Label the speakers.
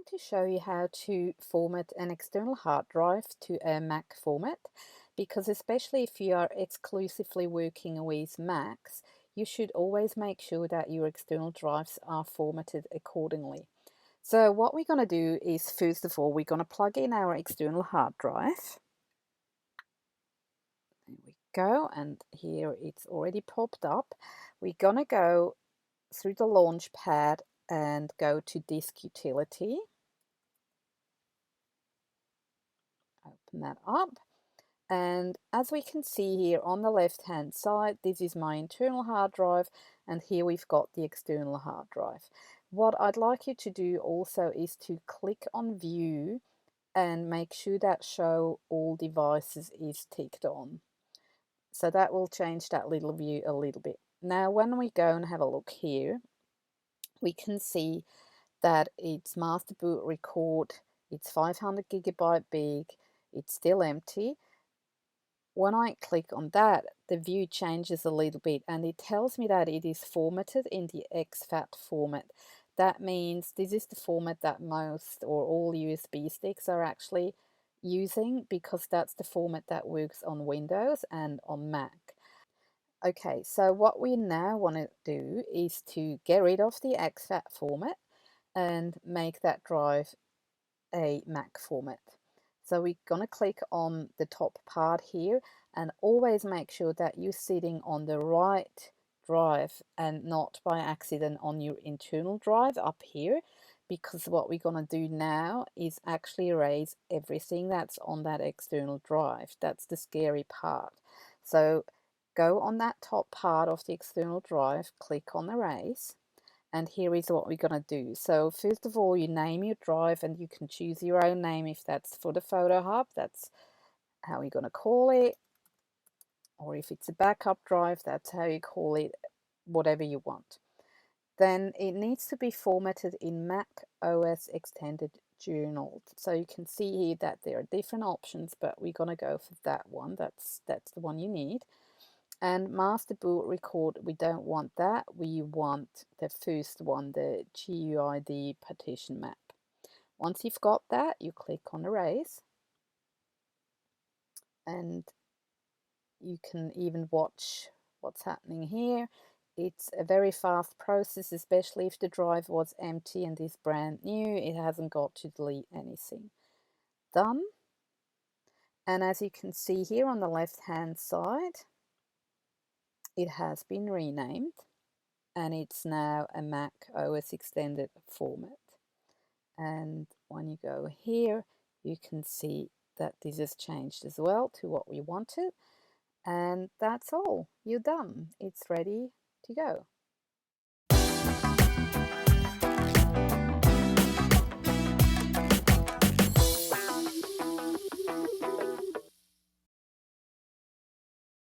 Speaker 1: to show you how to format an external hard drive to a Mac format, because especially if you are exclusively working with Macs, you should always make sure that your external drives are formatted accordingly. So what we're going to do is, first of all, we're going to plug in our external hard drive. There we go, and here it's already popped up. We're going to go through the launch pad and go to Disk Utility. Open that up, and as we can see here on the left hand side, this is my internal hard drive, and here we've got the external hard drive. What I'd like you to do also is to click on View and make sure that Show All Devices is ticked on. So that will change that little view a little bit. Now when we go and have a look here, we can see that it's master boot record, it's 500 gigabyte big, it's still empty. When I click on that, the view changes a little bit and it tells me that it is formatted in the exFAT format. That means this is the format that most or all USB sticks are actually using, because that's the format that works on Windows and on Mac. Okay, so what we now want to do is to get rid of the exFAT format and make that drive a Mac format. So we're going to click on the top part here, and always make sure that you're sitting on the right drive and not by accident on your internal drive up here, because what we're going to do now is actually erase everything that's on that external drive. That's the scary part. So go on that top part of the external drive, click on Erase, and here is what we're going to do. So first of all, you name your drive, and you can choose your own name. If that's for the photo hub, that's how you're going to call it. Or if it's a backup drive, that's how you call it, whatever you want. Then it needs to be formatted in Mac OS Extended Journal. So you can see here that there are different options, but we're going to go for that one. That's the one you need. And master boot record, we don't want that. We want the first one, the GUID partition map. Once you've got that, you click on Erase, and you can even watch what's happening here. It's a very fast process, especially if the drive was empty and is brand new. It hasn't got to delete anything. Done. And as you can see here on the left hand side, it has been renamed, and it's now a Mac OS Extended format. And when you go here, you can see that this has changed as well to what we wanted. And that's all. You're done. It's ready to go.